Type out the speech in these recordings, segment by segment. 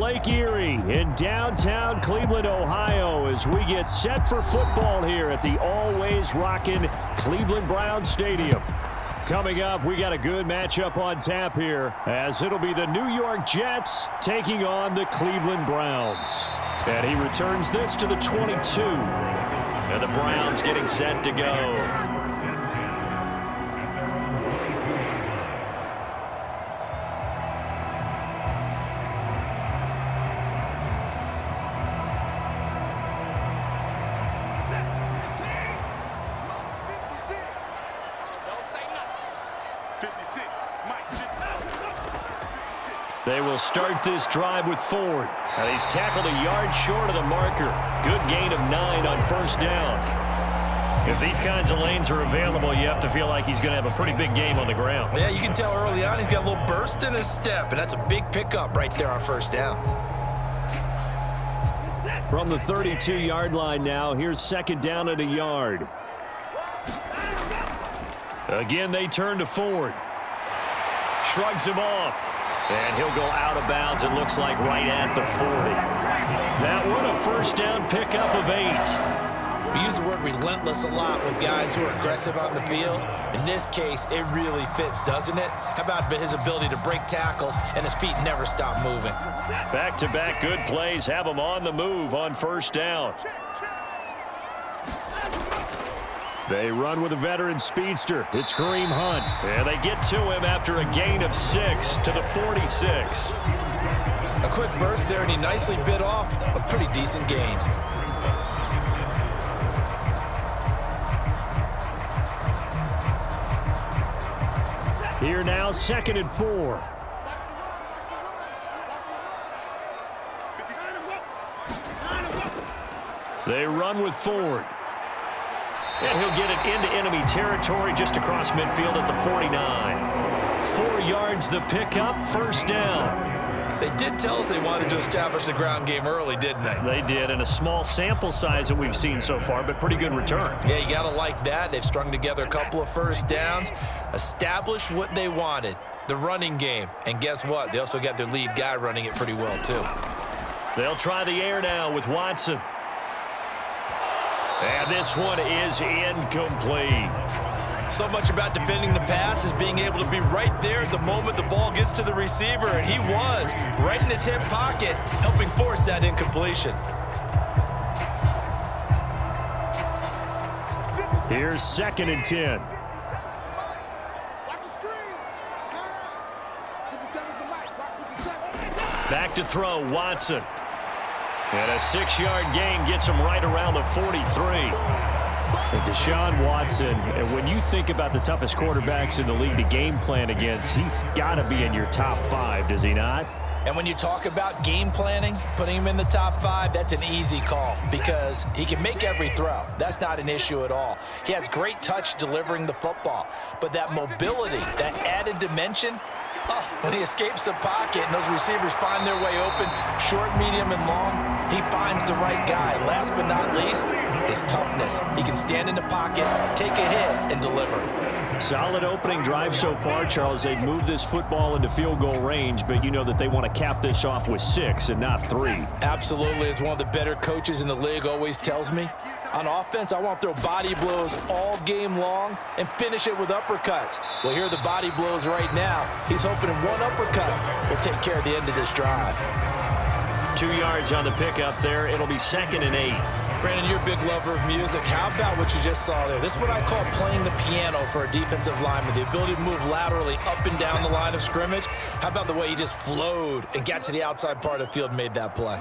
Lake Erie in downtown Cleveland, Ohio, as we get set for football here at the always rockin' Cleveland Browns Stadium. Coming up, we got a good matchup on tap here, as it'll be the New York Jets taking on the Cleveland Browns. And he returns this to the 22. And the Browns getting set to go. They will start this drive with Ford. And he's tackled a yard short of the marker. Good gain of 9 on first down. If these kinds of lanes are available, you have to feel like he's going to have a pretty big game on the ground. Yeah, you can tell early on he's got a little burst in his step, and that's a big pickup right there on first down. From the 32-yard line now, here's second down at a yard. Again, they turn to Ford. Shrugs him off. And he'll go out of bounds, it looks like, right at the 40. That one a first down pickup of 8. We use the word relentless a lot with guys who are aggressive on the field. In this case, it really fits, doesn't it? How about his ability to break tackles and his feet never stop moving? Back-to-back good plays have him on the move on first down. They run with a veteran speedster. It's Kareem Hunt. And they get to him after a gain of 6 to the 46. A quick burst there, and he nicely bit off a pretty decent gain. Here now, 2nd and 4. They run with Ford. And he'll get it into enemy territory just across midfield at the 49. 4 yards the pickup, first down. They did tell us they wanted to establish the ground game early, didn't they? They did, in a small sample size that we've seen so far, but pretty good return. Yeah, you got to like that. They've strung together a couple of first downs, established what they wanted, the running game. And guess what? They also got their lead guy running it pretty well, too. They'll try the air now with Watson. And this one is incomplete. So much about defending the pass is being able to be right there at the moment the ball gets to the receiver, and he was right in his hip pocket, helping force that incompletion. Here's 2nd and 10. Back to throw, Watson. And a 6-yard gain gets him right around the 43. Deshaun Watson, and when you think about the toughest quarterbacks in the league to game plan against, he's got to be in your top 5, does he not? And when you talk about game planning, putting him in the top 5, that's an easy call because he can make every throw. That's not an issue at all. He has great touch delivering the football, but that mobility, that added dimension, when he escapes the pocket and those receivers find their way open, short, medium, and long, he finds the right guy. Last but not least, his toughness. He can stand in the pocket, take a hit, and deliver. Solid opening drive so far, Charles. They've moved this football into field goal range, but you know that they want to cap this off with 6 and not 3. Absolutely. As one of the better coaches in the league always tells me, on offense, I want to throw body blows all game long and finish it with uppercuts. Well, here are the body blows right now. He's hoping in one uppercut will take care of the end of this drive. 2 yards on the pickup there. It'll be 2nd and 8. Brandon, you're a big lover of music. How about what you just saw there? This is what I call playing the piano for a defensive lineman, the ability to move laterally up and down the line of scrimmage. How about the way he just flowed and got to the outside part of the field and made that play?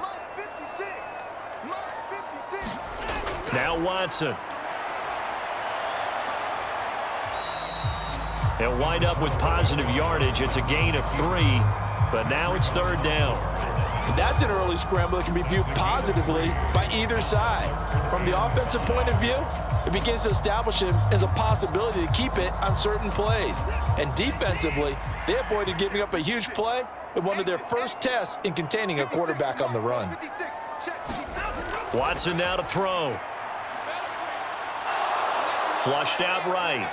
Now Watson. He'll wind up with positive yardage. It's a gain of 3, but now it's 3rd down. That's an early scramble that can be viewed positively by either side. From the offensive point of view, it begins to establish him as a possibility to keep it on certain plays. And defensively, they avoided giving up a huge play in one of their first tests in containing a quarterback on the run. Watson now to throw. Flushed out right.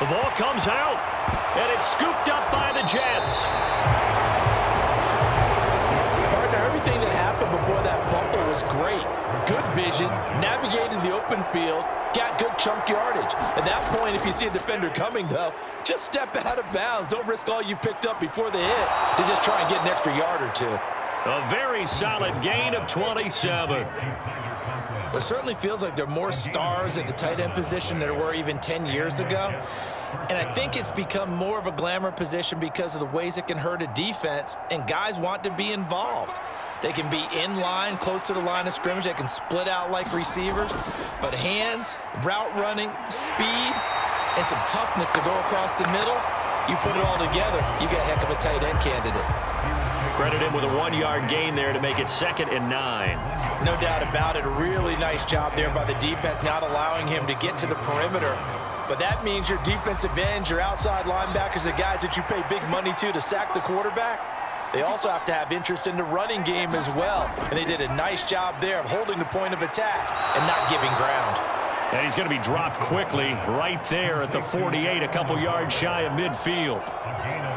The ball comes out, and it's scooped up by the Jets. vision, navigated the open field, got good chunk yardage. At that point, if you see a defender coming, though, just step out of bounds. Don't risk all you picked up before the hit to just try and get an extra yard or two. A very solid gain of 27. Well, it certainly feels like there are more stars at the tight end position than there were even 10 years ago. And I think it's become more of a glamour position because of the ways it can hurt a defense, and guys want to be involved. They can be in line, close to the line of scrimmage. They can split out like receivers. But hands, route running, speed, and some toughness to go across the middle, you put it all together, you got a heck of a tight end candidate. Credit him with a 1-yard gain there to make it 2nd and 9. No doubt about it. A really nice job there by the defense, not allowing him to get to the perimeter. But that means your defensive ends, your outside linebackers, the guys that you pay big money to sack the quarterback, they also have to have interest in the running game as well. And they did a nice job there of holding the point of attack and not giving ground. And he's going to be dropped quickly right there at the 48, a couple yards shy of midfield.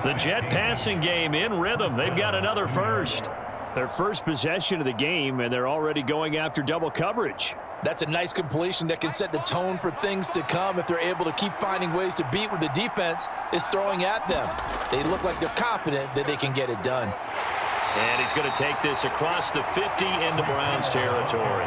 The Jet passing game in rhythm. They've got another first. Their first possession of the game, and they're already going after double coverage. That's a nice completion that can set the tone for things to come if they're able to keep finding ways to beat what the defense is throwing at them. They look like they're confident that they can get it done. And he's going to take this across the 50 into Browns territory.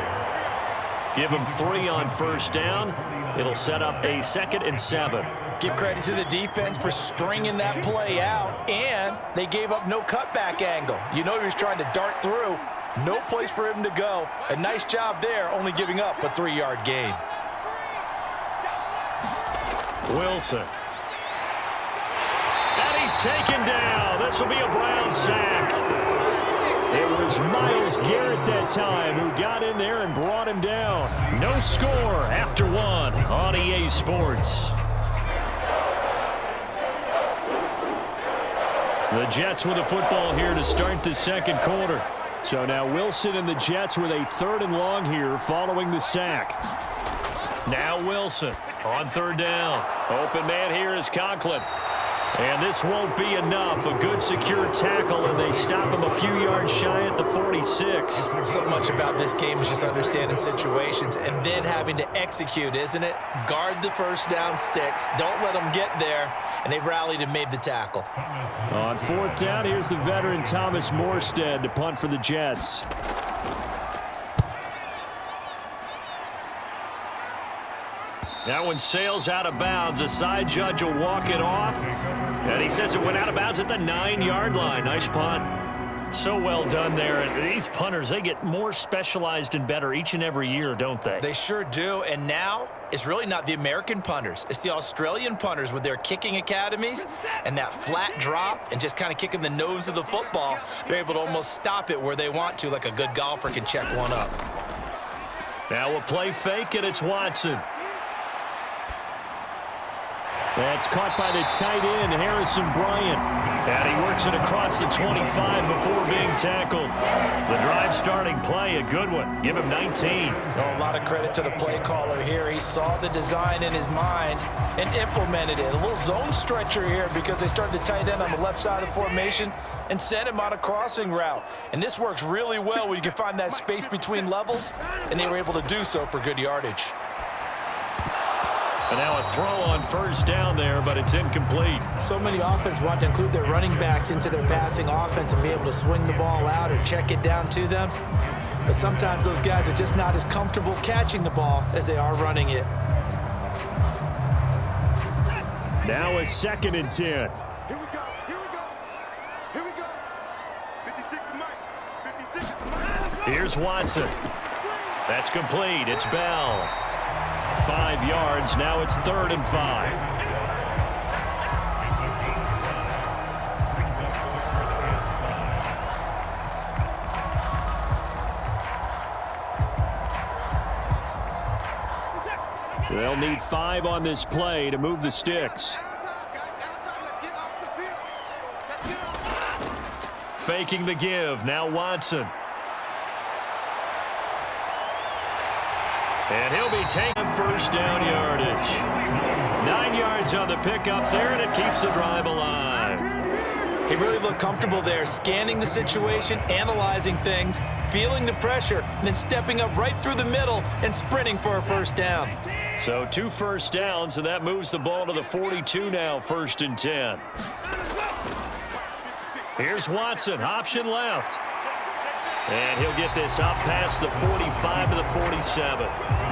Give him 3 on first down. It'll set up a 2nd and 7. Give credit to the defense for stringing that play out, and they gave up no cutback angle. You know he was trying to dart through. No place for him to go. A nice job there, only giving up a 3-yard gain. Wilson. And he's taken down. This will be a Brown sack. It was Myles Garrett that time who got in there and brought him down. No score after 1 on EA Sports. The Jets with the football here to start the 2nd quarter. So now Wilson and the Jets with a 3rd and long here following the sack. Now Wilson on 3rd down. Open man here is Conklin. And this won't be enough. A good secure tackle, and they stop him a few yards shy at the 46. So much about this game is just understanding situations and then having to execute, isn't it? Guard the first down sticks. Don't let them get there. And they rallied and made the tackle. On 4th down, here's the veteran Thomas Morstead to punt for the Jets. That one sails out of bounds. The side judge will walk it off. And he says it went out of bounds at the 9-yard line. Nice punt. So well done there. And these punters, they get more specialized and better each and every year, don't they? They sure do. And now it's really not the American punters. It's the Australian punters with their kicking academies and that flat drop and just kind of kicking the nose of the football. They're able to almost stop it where they want to, like a good golfer can check one up. Now a play fake, and it's Watson. That's caught by the tight end, Harrison Bryant. And he works it across the 25 before being tackled. The drive starting play, a good one. Give him 19. Oh, a lot of credit to the play caller here. He saw the design in his mind and implemented it. A little zone stretcher here because they started the tight end on the left side of the formation and sent him on a crossing route. And this works really well when you can find that space between levels, and they were able to do so for good yardage. And now a throw on first down there, but it's incomplete. So many offenses want to include their running backs into their passing offense and be able to swing the ball out or check it down to them. But sometimes those guys are just not as comfortable catching the ball as they are running it. Now a 2nd and 10. Here we go. Here we go. Here we go. 56 to Mike. 56 to Mike. Here's Watson. That's complete. It's Bell. 5 yards. Now it's 3rd and 5. They'll need 5 on this play to move the sticks. Faking the give. Now Watson. And he'll be taking first down yardage. 9 yards on the pickup there, and it keeps the drive alive. He really looked comfortable there, scanning the situation, analyzing things, feeling the pressure, and then stepping up right through the middle and sprinting for a first down. So 2 first downs, and that moves the ball to the 42 now, 1st and 10. Here's Watson, option left. And he'll get this up past the 45 to the 47.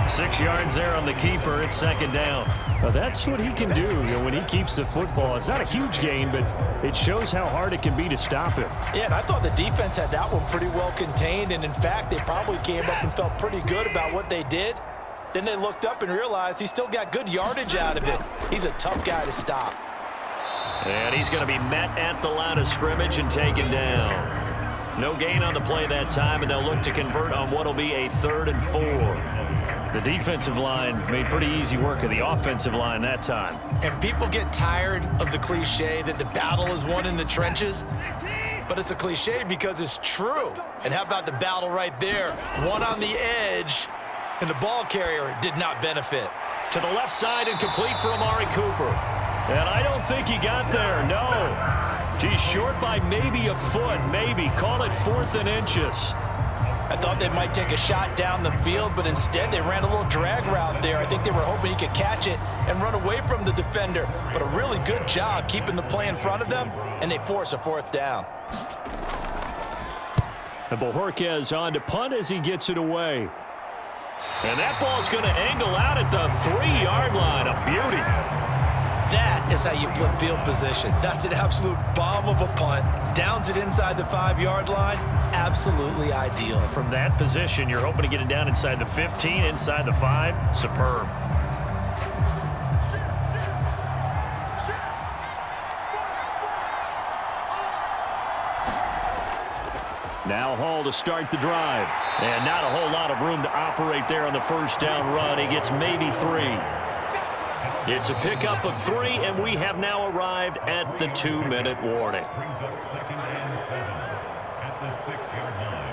6 yards there on the keeper. It's 2nd down. Well, that's what he can do, when he keeps the football. It's not a huge gain, but it shows how hard it can be to stop him. Yeah, and I thought the defense had that one pretty well contained, and in fact, they probably came up and felt pretty good about what they did. Then they looked up and realized he still got good yardage out of it. He's a tough guy to stop. And he's going to be met at the line of scrimmage and taken down. No gain on the play that time, and they'll look to convert on what will be a 3rd and 4. The defensive line made pretty easy work of the offensive line that time. And people get tired of the cliche that the battle is won in the trenches, but it's a cliche because it's true. And how about the battle right there? One on the edge, and the ball carrier did not benefit. To the left side and complete for Amari Cooper. And I don't think he got there, no. He's short by maybe a foot, maybe. Call it 4th and inches. I thought they might take a shot down the field, but instead they ran a little drag route there. I think they were hoping he could catch it and run away from the defender. But a really good job keeping the play in front of them, and they force a 4th down. And Bojorquez on to punt as he gets it away. And that ball's going to angle out at the 3-yard line. A beauty. That is how you flip field position. That's an absolute bomb of a punt. Downs it inside the 5-yard line. Absolutely ideal. From that position, you're hoping to get it down inside the 15, inside the 5. Superb. Now Hall to start the drive. And not a whole lot of room to operate there on the first down run. He gets maybe 3. It's a pickup of 3, and we have now arrived at the 2-minute warning. Brings up 2nd and 7 at the 6-yard line.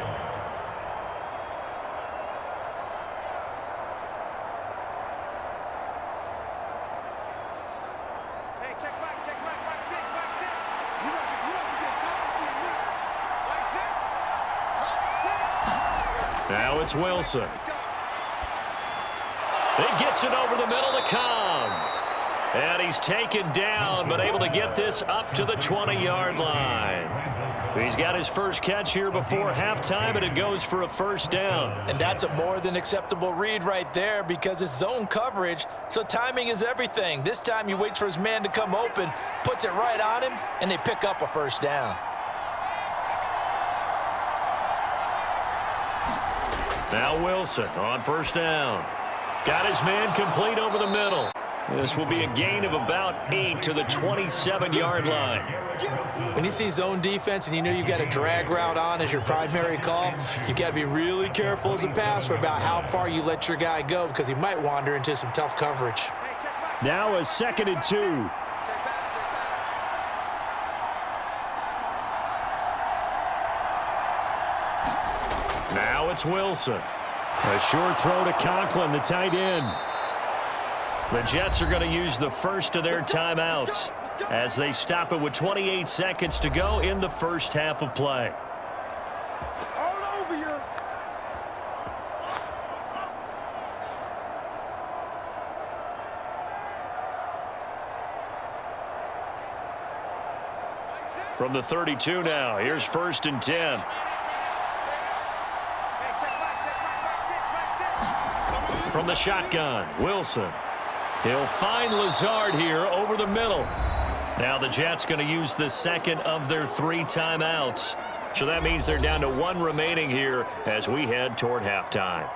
Hey, check back, back 6, back 6. You must be getting tired of seeing me. Back 6. Now it's Wilson. He gets it over the middle to Cobb. And he's taken down, but able to get this up to the 20-yard line. He's got his first catch here before halftime, and it goes for a first down. And that's a more than acceptable read right there because it's zone coverage, so timing is everything. This time he waits for his man to come open, puts it right on him, and they pick up a first down. Now Wilson on first down. Got his man complete over the middle. This will be a gain of about 8 to the 27-yard line. When you see zone defense and you know you've got a drag route on as your primary call, you've got to be really careful as a passer about how far you let your guy go because he might wander into some tough coverage. Now a 2nd and 2. Now it's Wilson. A short throw to Conklin, the tight end. The Jets are going to use the first of their timeouts as they stop it with 28 seconds to go in the first half of play. All over you. From the 32 now, here's 1st and 10. From the shotgun, Wilson. He'll find Lazard here over the middle. Now the Jets going to use the second of their 3 timeouts. So that means they're down to 1 remaining here as we head toward halftime.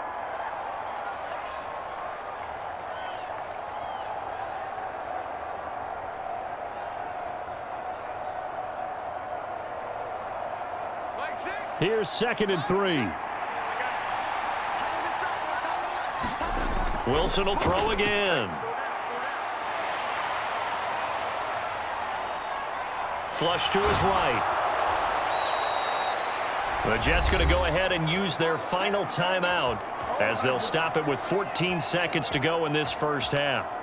Here's 2nd and 3. Wilson will throw again. Flush to his right. The Jets going to go ahead and use their final timeout as they'll stop it with 14 seconds to go in this first half.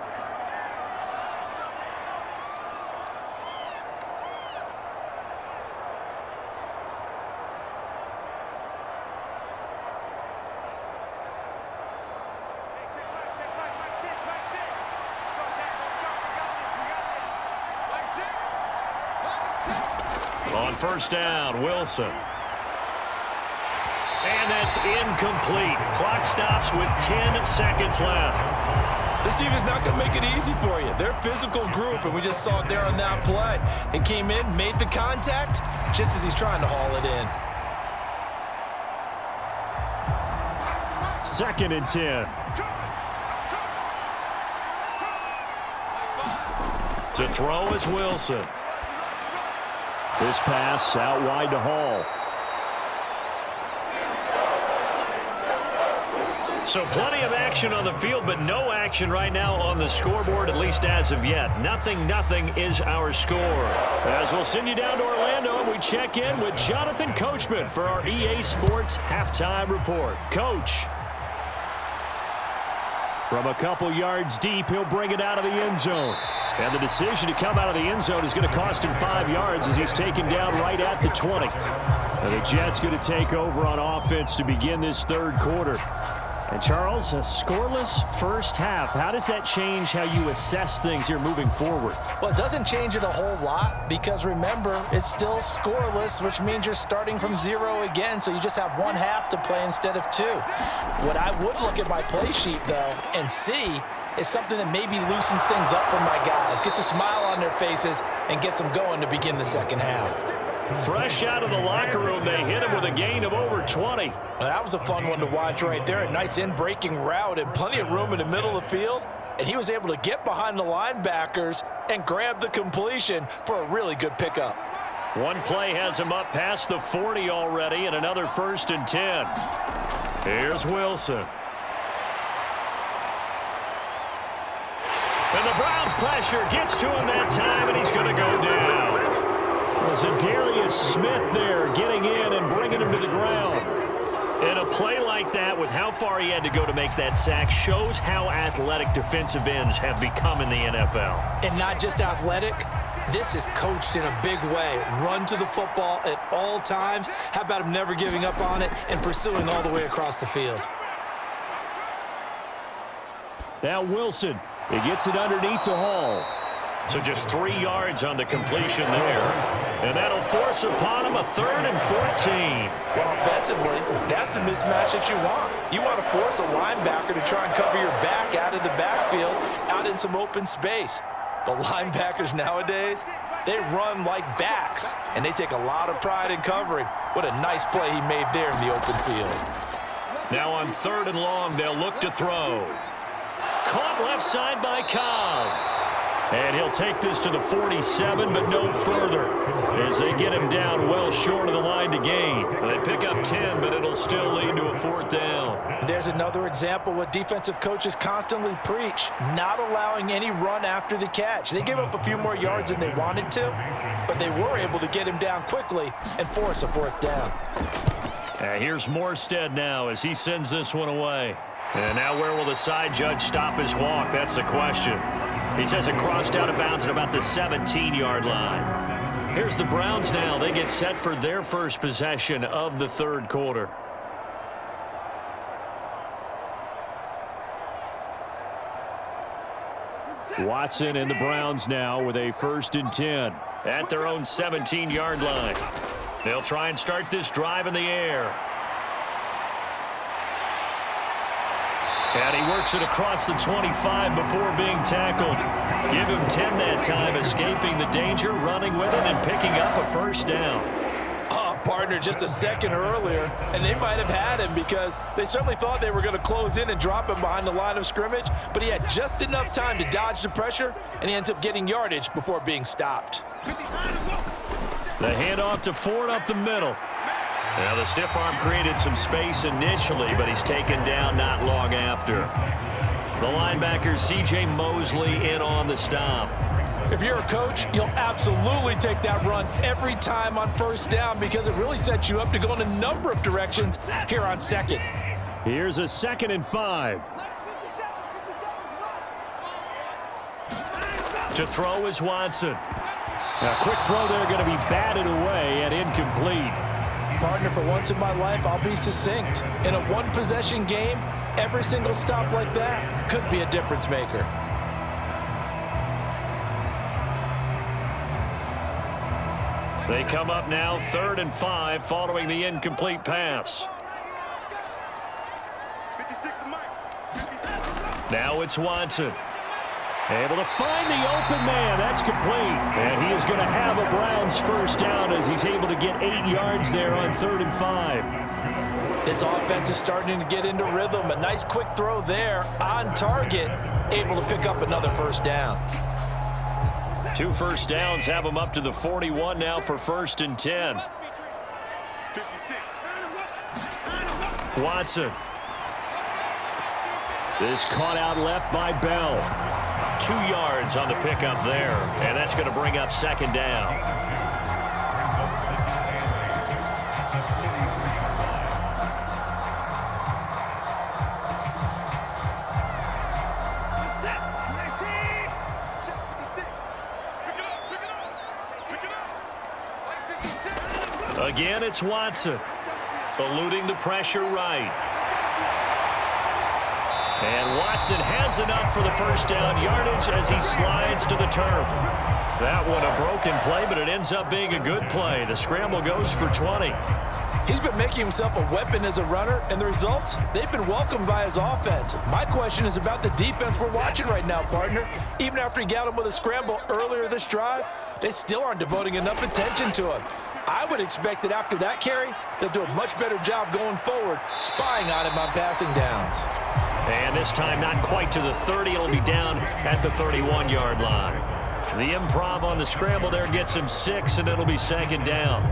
On first down, Wilson. And that's incomplete. Clock stops with 10 seconds left. This defense is not going to make it easy for you. They're a physical group, and we just saw it there on that play. It came in, made the contact, just as he's trying to haul it in. 2nd and 10. To throw is Wilson. This pass out wide to Hall. So plenty of action on the field, but no action right now on the scoreboard, at least as of yet. 0-0 is our score. As we'll send you down to Orlando, and we check in with Jonathan Coachman for our EA Sports Halftime Report. Coach. From a couple yards deep, he'll bring it out of the end zone. And the decision to come out of the end zone is going to cost him 5 yards as he's taken down right at the 20. And the Jets going to take over on offense to begin this third quarter. And Charles, a scoreless first half. How does that change how you assess things here moving forward? Well, it doesn't change it a whole lot because, remember, it's still scoreless, which means you're starting from 0 again, so you just have one half to play instead of 2. What I would look at my play sheet, though, and see is something that maybe loosens things up for my guys, gets a smile on their faces, and gets them going to begin the second half. Fresh out of the locker room, they hit him with a gain of over 20. Well, that was a fun one to watch right there. A nice in-breaking route and plenty of room in the middle of the field. And he was able to get behind the linebackers and grab the completion for a really good pickup. One play has him up past the 40 already, and another 1st and 10. Here's Wilson. And the Browns pressure gets to him that time, and he's going to go down. Zadarius Smith there getting in and bringing him to the ground. And a play like that with how far he had to go to make that sack shows how athletic defensive ends have become in the NFL. And not just athletic, this is coached in a big way. Run to the football at all times. How about him never giving up on it and pursuing all the way across the field? Now Wilson, he gets it underneath to Hall. So just 3 yards on the completion there. And that'll force upon him a 3rd and 14. Well, offensively, that's the mismatch that you want. You want to force a linebacker to try and cover your back out of the backfield, out in some open space. The linebackers nowadays, they run like backs, and they take a lot of pride in covering. What a nice play he made there in the open field. Now on 3rd and long, they'll look to throw. Caught left side by Cobb. And he'll take this to the 47, but no further, as they get him down well short of the line to gain. They pick up 10, but it'll still lead to a 4th down. There's another example what defensive coaches constantly preach, not allowing any run after the catch. They gave up a few more yards than they wanted to, but they were able to get him down quickly and force a 4th down. Here's Morstead now as he sends this one away. And now where will the side judge stop his walk? That's the question. He says it crossed out of bounds at about the 17-yard line. Here's the Browns now. They get set for their first possession of the third quarter. Watson and the Browns now with a 1st and 10 at their own 17-yard line. They'll try and start this drive in the air. And he works it across the 25 before being tackled. Give him 10 that time, escaping the danger, running with it, and picking up a 1st down. Partner just a second earlier, and they might have had him because they certainly thought they were going to close in and drop him behind the line of scrimmage, but he had just enough time to dodge the pressure, and he ends up getting yardage before being stopped. The handoff to Ford up the middle. Now the stiff arm created some space initially, but he's taken down not long after. The linebacker C.J. Mosley in on the stop. If you're a coach, you'll absolutely take that run every time on 1st down because it really sets you up to go in a number of directions here on 2nd. Here's a 2nd and 5. To throw is Watson. A quick throw there going to be batted away and incomplete. Partner, for once in my life, I'll be succinct. In a one-possession game, every single stop like that could be a difference maker. They come up now 3rd and 5 following the incomplete pass. 56 to Mike. Now it's Watson. Able to find the open man. That's complete. And he is going to have a Browns first down as he's able to get 8 yards there on 3rd and 5. This offense is starting to get into rhythm. A nice quick throw there on target. Able to pick up another first down. 2 first downs have him up to the 41 now for 1st and 10. 56. Watson. This caught out left by Bell. 2 yards on the pickup there. And that's going to bring up 2nd down. Again, it's Watson. Eluding the pressure right. And Watson has enough for the first down yardage as he slides to the turf. That one a broken play, but it ends up being a good play. The scramble goes for 20. He's been making himself a weapon as a runner, and the results, they've been welcomed by his offense. My question is about the defense we're watching right now, partner. Even after he got him with a scramble earlier this drive, they still aren't devoting enough attention to him. I would expect that after that carry, they'll do a much better job going forward, spying on him on passing downs. And this time not quite to the 30. It'll be down at the 31-yard line. The improv on the scramble there gets him 6, and it'll be 2nd down.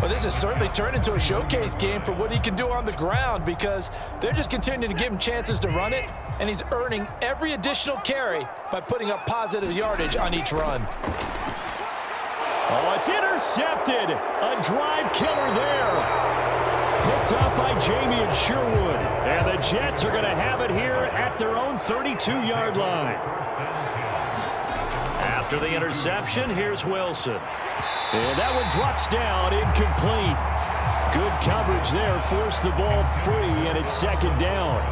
Well, this has certainly turned into a showcase game for what he can do on the ground because they're just continuing to give him chances to run it, and he's earning every additional carry by putting up positive yardage on each run. Oh, it's intercepted. A drive killer there. Picked up by Jamie and Sherwood. And the Jets are going to have it here at their own 32-yard line. After the interception, here's Wilson. And that one drops down, incomplete. Good coverage there, forced the ball free, and it's 2nd down.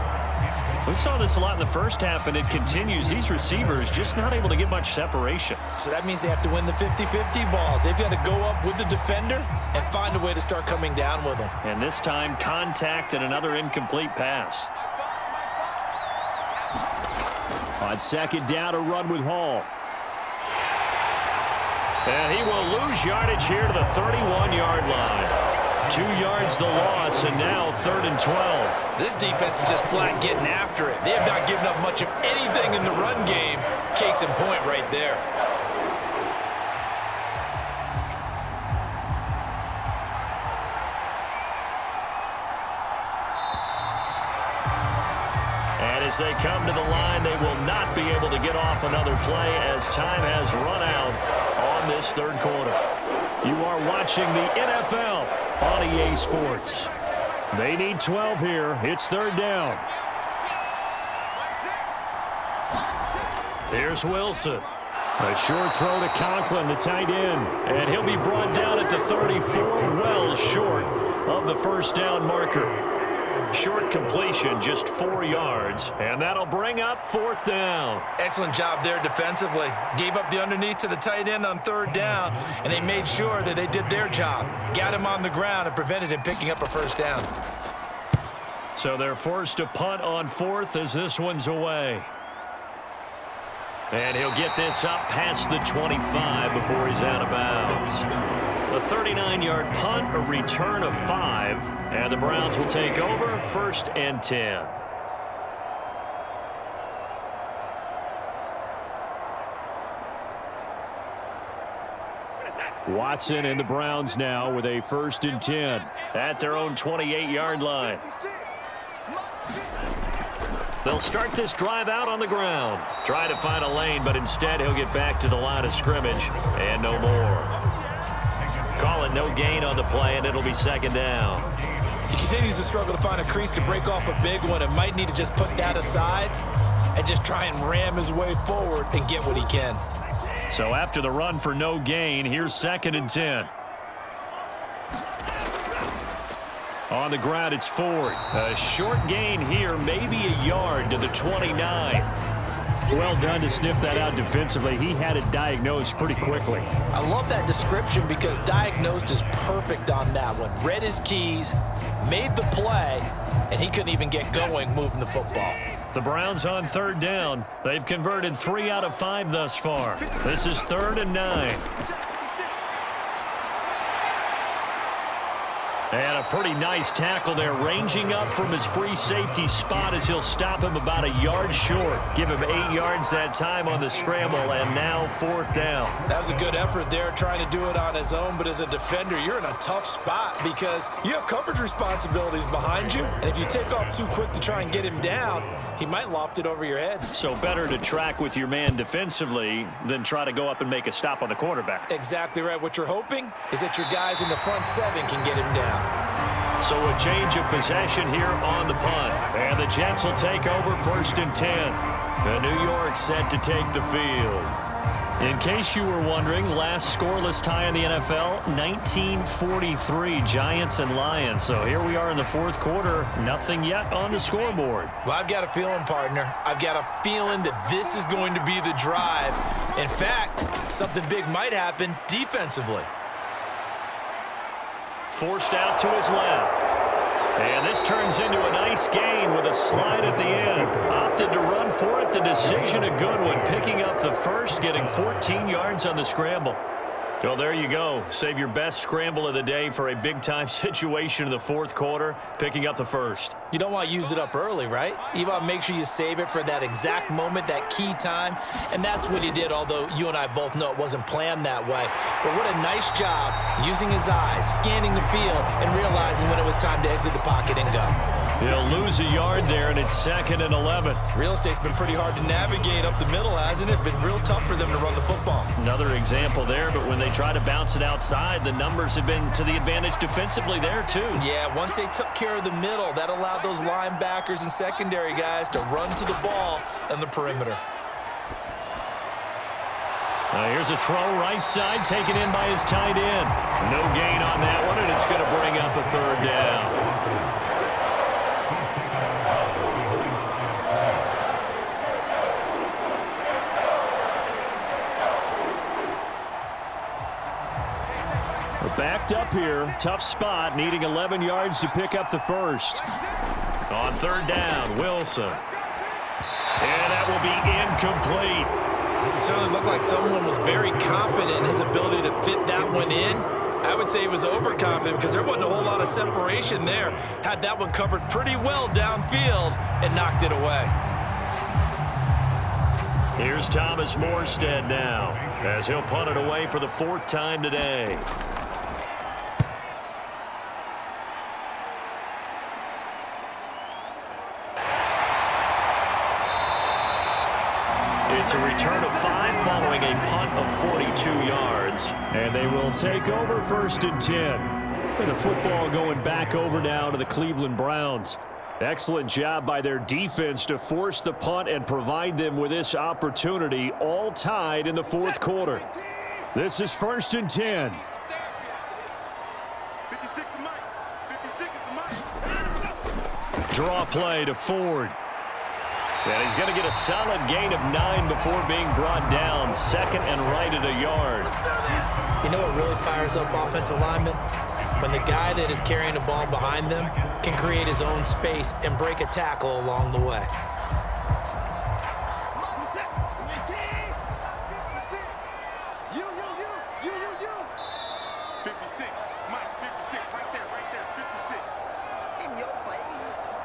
We saw this a lot in the first half, and it continues. These receivers just not able to get much separation. So that means they have to win the 50-50 balls. They've got to go up with the defender and find a way to start coming down with them. And this time, contact and another incomplete pass. On 2nd down, a run with Hall. And he will lose yardage here to the 31-yard line. 2 yards the loss, and now 3rd and 12. This defense is just flat getting after it. They have not given up much of anything in the run game. Case in point right there. And as they come to the line, they will not be able to get off another play as time has run out on this 3rd quarter. You are watching the NFL on EA Sports. They need 12 here. It's 3rd down. Here's Wilson. A short throw to Conklin, the tight end. And he'll be brought down at the 34, well short of the first down marker. Short completion, just 4 yards, and that'll bring up 4th down. Excellent job there defensively. Gave up the underneath to the tight end on 3rd down, and they made sure that they did their job. Got him on the ground and prevented him picking up a first down. So they're forced to punt on 4th as this one's away. And he'll get this up past the 25 before he's out of bounds. A 39-yard punt, a return of 5, and the Browns will take over 1st and 10. Watson and the Browns now with a 1st and 10 at their own 28-yard line. They'll start this drive out on the ground. Try to find a lane, but instead he'll get back to the line of scrimmage and no more. Call it no gain on the play, and it'll be 2nd down. He continues to struggle to find a crease to break off a big one and might need to just put that aside and just try and ram his way forward and get what he can. So after the run for no gain, here's 2nd and 10. On the ground, it's Ford. A short gain here, maybe a yard to the 29. Well done to sniff that out defensively. He had it diagnosed pretty quickly. I love that description because diagnosed is perfect on that one. Read his keys, made the play, and he couldn't even get going moving the football. The Browns on third down. They've converted 3 out of 5 thus far. This is 3rd and 9. And a pretty nice tackle there, ranging up from his free safety spot as he'll stop him about a yard short. Give him 8 yards that time on the scramble, and now 4th down. That was a good effort there, trying to do it on his own, but as a defender, you're in a tough spot because you have coverage responsibilities behind you, and if you take off too quick to try and get him down, he might loft it over your head. So better to track with your man defensively than try to go up and make a stop on the quarterback. Exactly right. What you're hoping is that your guys in the front 7 can get him down. So a change of possession here on the punt. And the Jets will take over 1st and 10. The New York set to take the field. In case you were wondering, last scoreless tie in the NFL, 1943, Giants and Lions. So here we are in the 4th quarter, nothing yet on the scoreboard. Well, I've got a feeling, partner. I've got a feeling that this is going to be the drive. In fact, something big might happen defensively. Forced out to his left. And this turns into a nice gain with a slide at the end. Opted to run for it. The decision a good one. Picking up the first, getting 14 yards on the scramble. Well, there you go. Save your best scramble of the day for a big-time situation in the 4th quarter, picking up the first. You don't want to use it up early, right? You want to make sure you save it for that exact moment, that key time, and that's what he did, although you and I both know it wasn't planned that way. But what a nice job using his eyes, scanning the field, and realizing when it was time to exit the pocket and go. He'll lose a yard there, and it's 2nd and 11. Real estate's been pretty hard to navigate up the middle, hasn't it? Been real tough for them to run the football. Another example there, but when they try to bounce it outside, the numbers have been to the advantage defensively there, too. Yeah, once they took care of the middle, that allowed those linebackers and secondary guys to run to the ball on the perimeter. Here's a throw right side, taken in by his tight end. No gain on that one, and it's going to bring up a 3rd down. Backed up here, tough spot, needing 11 yards to pick up the first. On 3rd down, Wilson. And that will be incomplete. It certainly looked like someone was very confident in his ability to fit that one in. I would say he was overconfident because there wasn't a whole lot of separation there. Had that one covered pretty well downfield and knocked it away. Here's Thomas Morstead now, as he'll punt it away for the 4th time today. It's a return of 5 following a punt of 42 yards. And they will take over 1st and 10. And the football going back over now to the Cleveland Browns. Excellent job by their defense to force the punt and provide them with this opportunity, all tied in the 4th quarter. This is 1st and 10. 56 is Mike. 56 is Mike. Draw play to Ford. And he's going to get a solid gain of 9 before being brought down. 2nd and right at a yard. You know what really fires up offensive linemen? When the guy that is carrying the ball behind them can create his own space and break a tackle along the way. You. 56. Mike, 56. Right there. 56. In your face.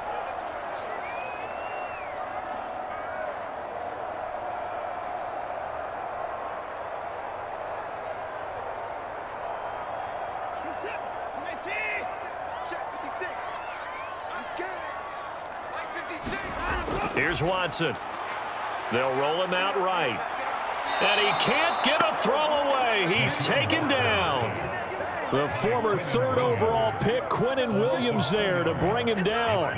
Here's Watson. They'll roll him out right. And he can't get a throw away. He's taken down. The former 3rd overall pick, Quinnen Williams, there to bring him down.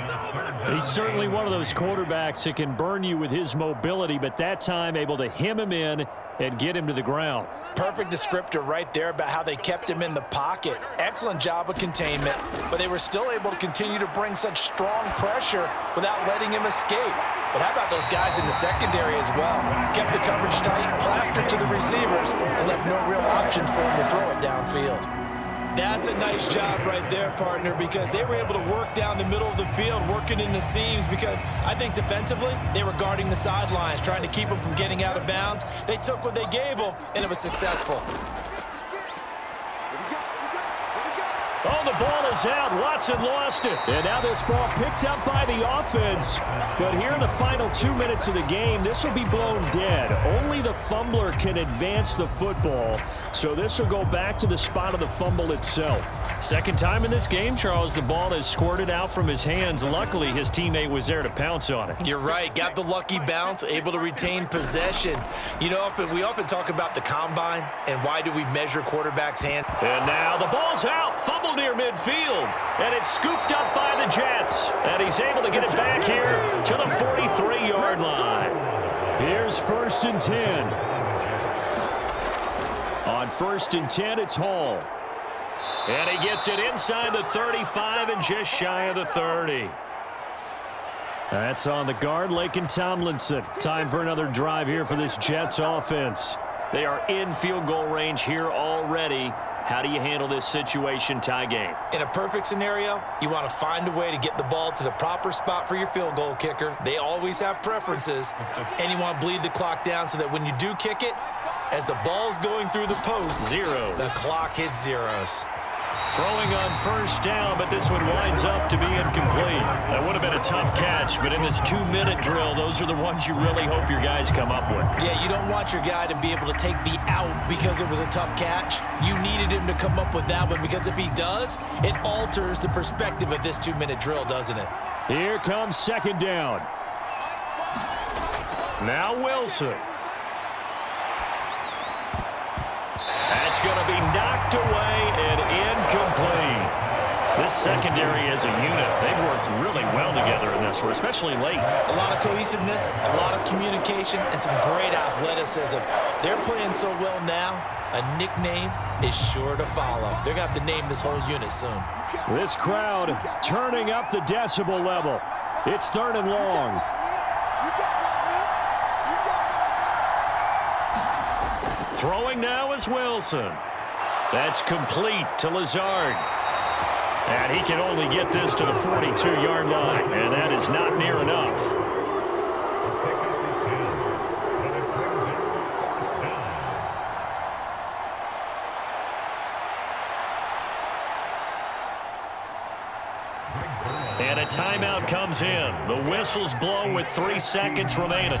He's certainly one of those quarterbacks that can burn you with his mobility, but that time able to hem him in and get him to the ground. Perfect descriptor right there about how they kept him in the pocket. Excellent job of containment, but they were still able to continue to bring such strong pressure without letting him escape. But how about those guys in the secondary as well? Kept the coverage tight, plastered to the receivers, and left no real options for them to throw it downfield. That's a nice job right there, partner, because they were able to work down the middle of the field, working in the seams, because I think defensively, they were guarding the sidelines, trying to keep them from getting out of bounds. They took what they gave them, and it was successful. Oh, the ball is out. Watson lost it. And now this ball picked up by the offense. But here in the final 2 minutes of the game, this will be blown dead. Only the fumbler can advance the football. So this will go back to the spot of the fumble itself. Second time in this game, Charles, the ball has squirted out from his hands. Luckily, his teammate was there to pounce on it. You're right. Got the lucky bounce, able to retain possession. You know, we often talk about the combine and why do we measure quarterbacks' hand. And now the ball's out. Fumble near midfield. And it's scooped up by the Jets. And he's able to get it back here to the 43-yard line. Here's 1st and 10. On 1st and 10, it's Hall. And he gets it inside the 35 and just shy of the 30. That's on the guard, Laken Tomlinson. Time for another drive here for this Jets offense. They are in field goal range here already. How do you handle this situation, tie game? In a perfect scenario, you want to find a way to get the ball to the proper spot for your field goal kicker. They always have preferences, and you want to bleed the clock down so that when you do kick it, as the ball's going through the post, the clock hits zeros. Throwing on 1st down, but this one winds up to be incomplete. That would have been a tough catch, but in this 2-minute drill, those are the ones you really hope your guys come up with. Yeah, you don't want your guy to be able to take the out because it was a tough catch. You needed him to come up with that one because if he does, it alters the perspective of this 2-minute drill, doesn't it? Here comes 2nd down. Now Wilson. That's going to be knocked away and incomplete. This secondary as a unit, they've worked really well together in this one, especially late. A lot of cohesiveness, a lot of communication, and some great athleticism. They're playing so well now, a nickname is sure to follow. They're going to have to name this whole unit soon. This crowd turning up the decibel level. It's 3rd and long. Throwing now is Wilson. That's complete to Lazard. And he can only get this to the 42-yard line, and that is not near enough. And a timeout comes in. The whistles blow with 3 seconds remaining.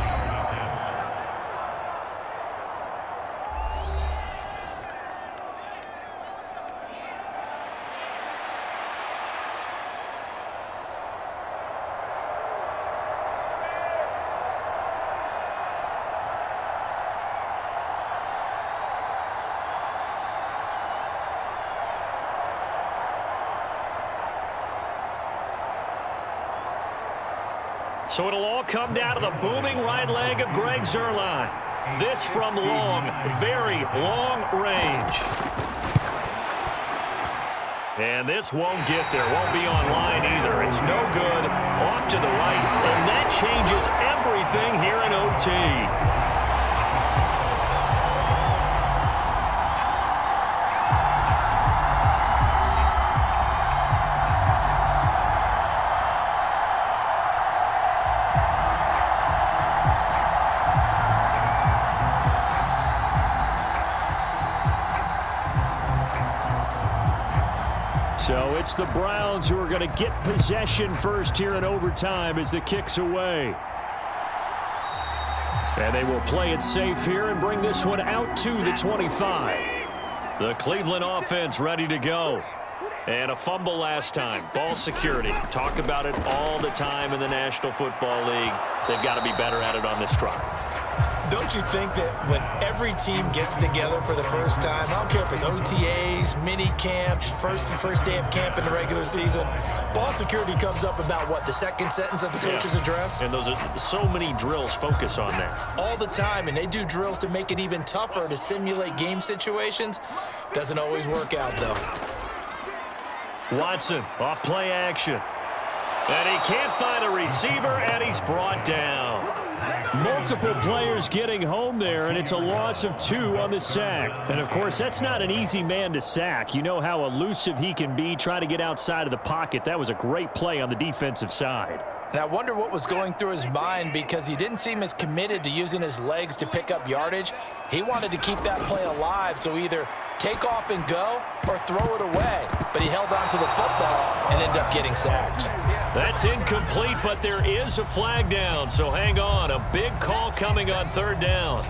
So it'll all come down to the booming right leg of Greg Zuerlein. This from long, very long range. And this won't get there, won't be on line either. It's no good, off to the right, and that changes everything here in OT. So it's the Browns who are going to get possession first here in overtime as the kick's away. And they will play it safe here and bring this one out to the 25. The Cleveland offense ready to go. And a fumble last time. Ball security. Talk about it all the time in the National Football League. They've got to be better at it on this drive. Don't you think that when every team gets together for the first time, I don't care if it's OTAs, mini camps, first day of camp in the regular season, ball security comes up about what, the second sentence of the coach's address? And those are so many drills focus on that. All the time, and they do drills to make it even tougher to simulate game situations. Doesn't always work out, though. Watson, off play action. And he can't find a receiver, and he's brought down. Multiple players getting home there, and it's a loss of 2 on the sack. And, of course, that's not an easy man to sack. You know how elusive he can be, trying to get outside of the pocket. That was a great play on the defensive side. And I wonder what was going through his mind, because he didn't seem as committed to using his legs to pick up yardage. He wanted to keep that play alive, so either take off and go or throw it away. But he held on to the football and ended up getting sacked. That's incomplete, but there is a flag down, so hang on. A big call coming on 3rd down.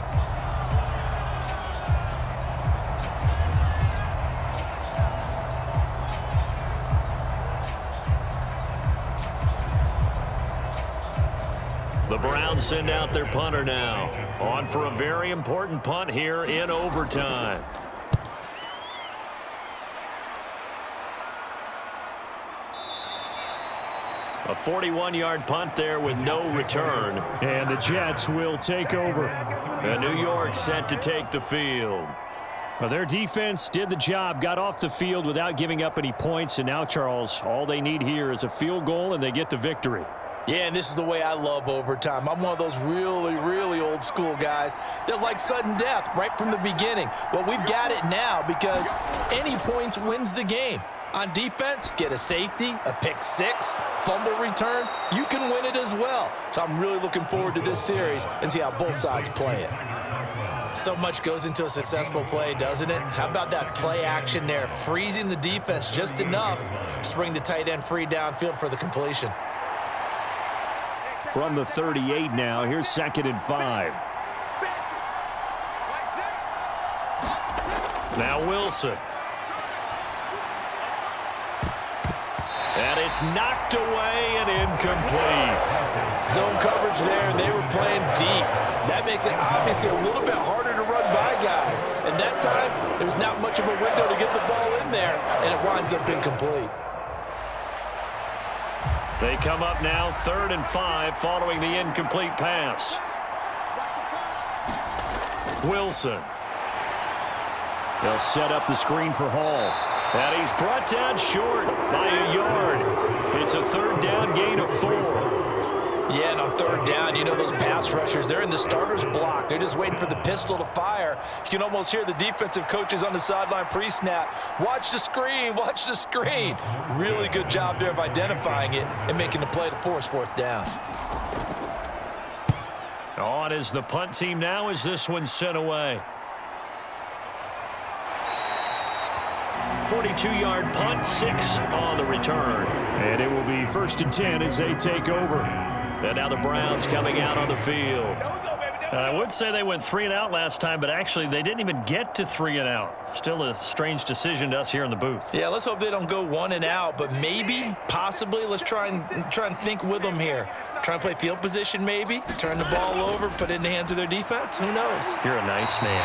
The Browns send out their punter now. On for a very important punt here in overtime. A 41-yard punt there with no return. And the Jets will take over. And New York set to take the field. Well, their defense did the job, got off the field without giving up any points. And now, Charles, all they need here is a field goal, and they get the victory. Yeah, and this is the way I love overtime. I'm one of those really, really old school guys that like sudden death right from the beginning. Well, we've got it now because any points wins the game. On defense, get a safety, a pick six, fumble return, you can win it as well. So I'm really looking forward to this series and see how both sides play it. So much goes into a successful play, doesn't it? How about that play action there, freezing the defense just enough to bring the tight end free downfield for the completion. From the 38 now, here's 2nd and 5. Now Wilson. And it's knocked away and incomplete. Zone coverage there, and they were playing deep. That makes it obviously a little bit harder to run by guys. And that time, there was not much of a window to get the ball in there, and it winds up incomplete. They come up now 3rd and 5 following the incomplete pass. Wilson. They'll set up the screen for Hall. And he's brought down short by a yard. It's a 3rd down gain of 4. Yeah, and on 3rd down, you know those pass rushers, they're in the starter's block. They're just waiting for the pistol to fire. You can almost hear the defensive coaches on the sideline pre-snap. Watch the screen, watch the screen. Really good job there of identifying it and making the play to force 4th down. On is the punt team now as this one's sent away. 42-yard punt, 6 on the return. And it will be 1st and 10 as they take over. And now the Browns coming out on the field. I would say they went 3 and out last time, but actually they didn't even get to 3 and out. Still a strange decision to us here in the booth. Yeah, let's hope they don't go 1 and out, but maybe, possibly, let's try and think with them here. Try and play field position maybe, turn the ball over, put it in the hands of their defense. Who knows? You're a nice man.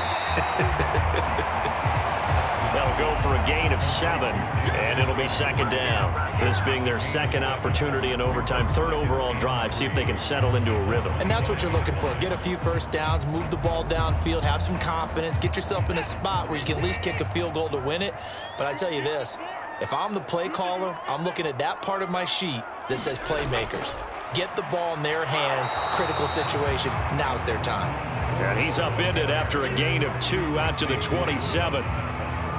They'll go for a gain of 7, and it'll be 2nd down. This being their 2nd opportunity in overtime, 3rd overall drive. See if they can settle into a rhythm. And that's what you're looking for. Get a few first downs, move the ball downfield, have some confidence, get yourself in a spot where you can at least kick a field goal to win it. But I tell you this, if I'm the play caller, I'm looking at that part of my sheet that says playmakers. Get the ball in their hands, critical situation, now's their time. And he's upended after a gain of 2 out to the 27.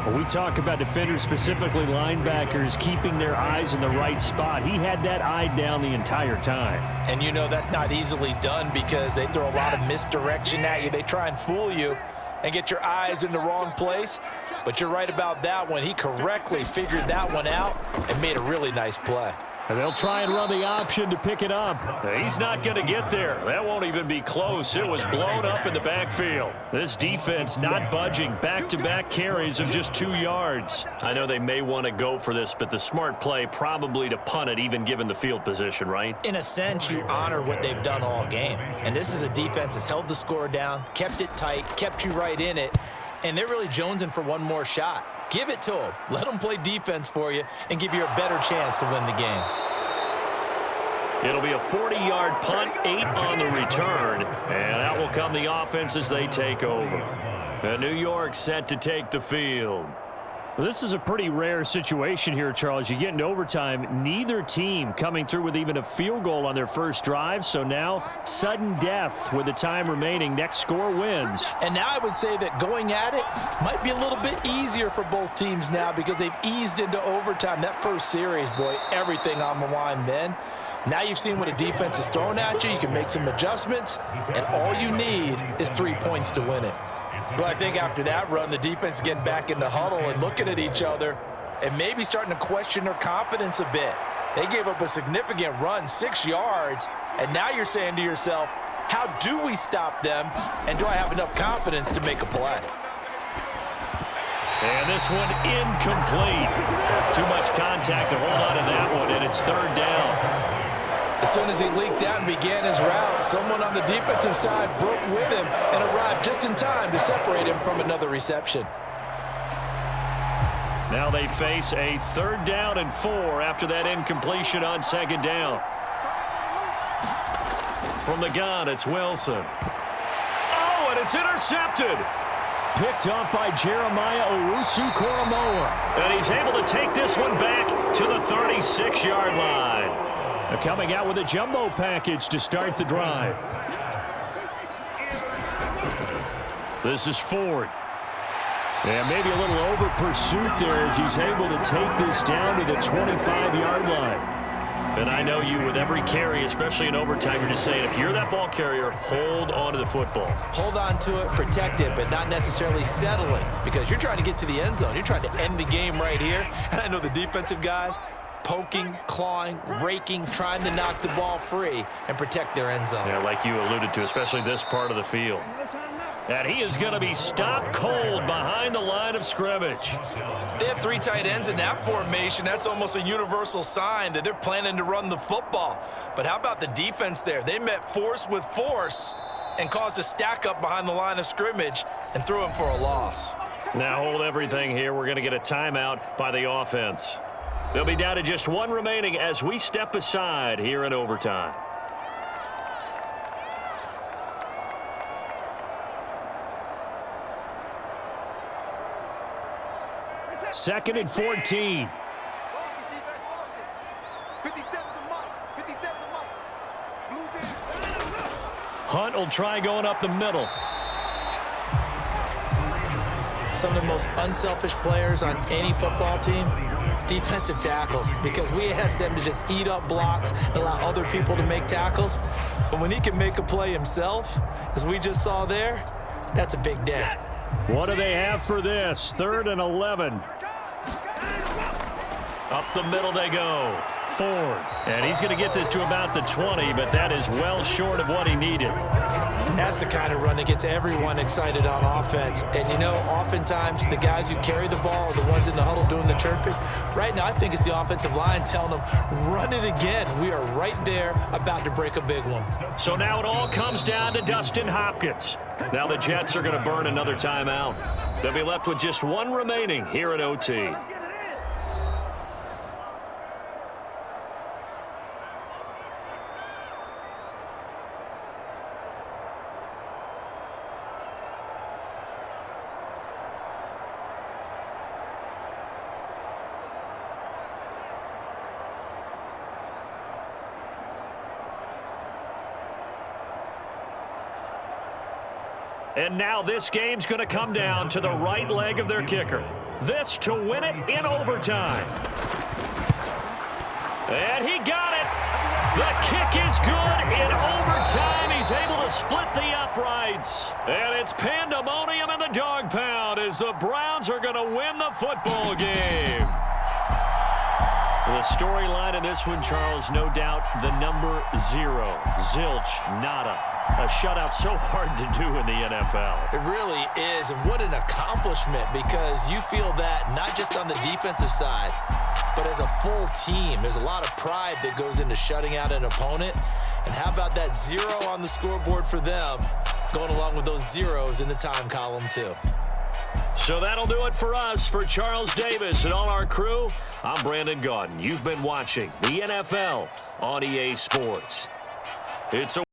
When we talk about defenders, specifically linebackers, keeping their eyes in the right spot, he had that eye down the entire time. And you know that's not easily done because they throw a lot of misdirection at you. They try and fool you and get your eyes in the wrong place. But you're right about that one. He correctly figured that one out and made a really nice play. And they'll try and run the option to pick it up. He's not going to get there. That won't even be close. It was blown up in the backfield. This defense not budging. Back-to-back carries of just 2 yards. I know they may want to go for this, but the smart play probably to punt it, even given the field position, right? In a sense, you honor what they've done all game. And this is a defense that's held the score down, kept it tight, kept you right in it, and they're really jonesing for one more shot. Give it to them. Let them play defense for you and give you a better chance to win the game. It'll be a 40-yard punt, 8 on the return, and out will come the offense as they take over. And New York set to take the field. Well, this is a pretty rare situation here, Charles. You get into overtime, neither team coming through with even a field goal on their first drive. So now, sudden death with the time remaining. Next score wins. And now I would say that going at it might be a little bit easier for both teams now because they've eased into overtime. That first series, boy, everything on the line then. Now you've seen what a defense is throwing at you. You can make some adjustments, and all you need is 3 points to win it. Well, I think after that run, the defense is getting back in the huddle and looking at each other and maybe starting to question their confidence a bit. They gave up a significant run, 6 yards, and now you're saying to yourself, how do we stop them, and do I have enough confidence to make a play? And this one incomplete. Too much contact to hold on to that one, and it's third down. As soon as he leaked out and began his route, someone on the defensive side broke with him and arrived just in time to separate him from another reception. Now they face a 3rd down and 4 after that incompletion on 2nd down. From the gun, it's Wilson. Oh, and it's intercepted. Picked up by Jeremiah Owusu-Koramoah. And he's able to take this one back to the 36-yard line. Coming out with a jumbo package to start the drive. This is Ford. And maybe a little over pursuit there as he's able to take this down to the 25-yard line. And I know you, with every carry, especially in overtime, you're just saying, if you're that ball carrier, hold on to the football. Hold on to it, protect it, but not necessarily settle it, because you're trying to get to the end zone. You're trying to end the game right here. And I know the defensive guys, poking, clawing, raking, trying to knock the ball free and protect their end zone. Yeah, like you alluded to, especially this part of the field. And he is going to be stopped cold behind the line of scrimmage. They have 3 tight ends in that formation. That's almost a universal sign that they're planning to run the football. But how about the defense there? They met force with force and caused a stack up behind the line of scrimmage and threw him for a loss. Now hold everything here. We're going to get a timeout by the offense. They'll be down to just 1 remaining as we step aside here in overtime. Second and 14. Hunt will try going up the middle. Some of the most unselfish players on any football team, defensive tackles, because we ask them to just eat up blocks and allow other people to make tackles. But when he can make a play himself, as we just saw there, that's a big day. What do they have for this? 3rd and 11. Up the middle they go. Ford. And he's going to get this to about the 20, but that is well short of what he needed. That's the kind of run that gets everyone excited on offense. And, you know, oftentimes the guys who carry the ball are the ones in the huddle doing the chirping. Right now, I think it's the offensive line telling them, run it again. We are right there about to break a big one. So now it all comes down to Dustin Hopkins. Now the Jets are going to burn another timeout. They'll be left with just 1 remaining here at OT. And now this game's going to come down to the right leg of their kicker. This to win it in overtime. And he got it. The kick is good in overtime. He's able to split the uprights. And it's pandemonium in the dog pound as the Browns are going to win the football game. The storyline in this one, Charles, no doubt the number 0. Zilch, nada. A shutout so hard to do in the NFL. It really is, and what an accomplishment, because you feel that not just on the defensive side, but as a full team. There's a lot of pride that goes into shutting out an opponent. And how about that 0 on the scoreboard for them, going along with those zeros in the time column too. So that'll do it for us. For Charles Davis and all our crew, I'm Brandon Gaudin. You've been watching the NFL on EA Sports. It's a